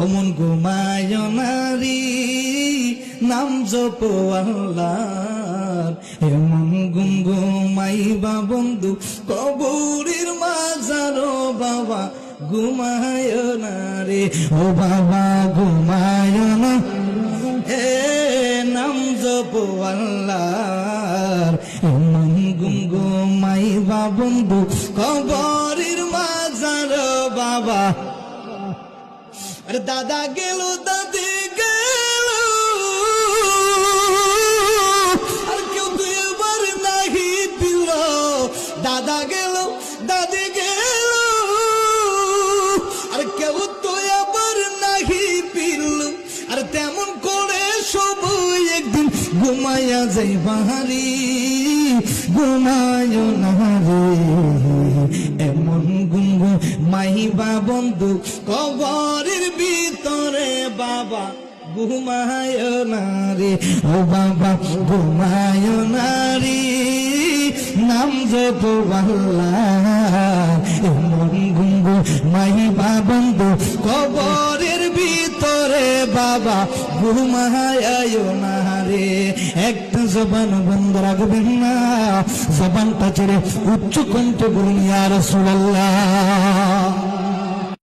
অমন ঘুমায় নারী নাম জপ আল্লাহর, এমন ঘুমাইবা বন্ধু কবরের মাজারো বাবা ঘুমায় না রে, ও বাবা ঘুমায় না, এ নাম জপ আল্লাহর, এমন ঘুমাইবা বন্ধু কবরের মাজারো বাবা। আরে দাদা গেল দাদি গেল, আর কেউ তো এবার নাহি দিল, দাদা গেল দাদি গেল, আর কেউ তো এবার নাহি পিল, আর তেমন করে সবাই একদিন ঘুমাইয়া যাই বাহারি, ঘুমায় না রে, এমন গুঙ্গু মাইবা বন্ধু কবরের ভিতরে বাবা ঘুমায় না রে, ও বাবা ঘুমায় না রে, নাম জপ আল্লাহ, এমন গুঙ্গু মাইবা বন্ধু কবরের ভিতরে বাবা ঘুমায় না রে। একটা জবান বন্ধ রাখবেন না, জবানটা ছেড়ে উচ্চ কণ্ঠে বলুন ইয়া রাসূলুল্লাহ।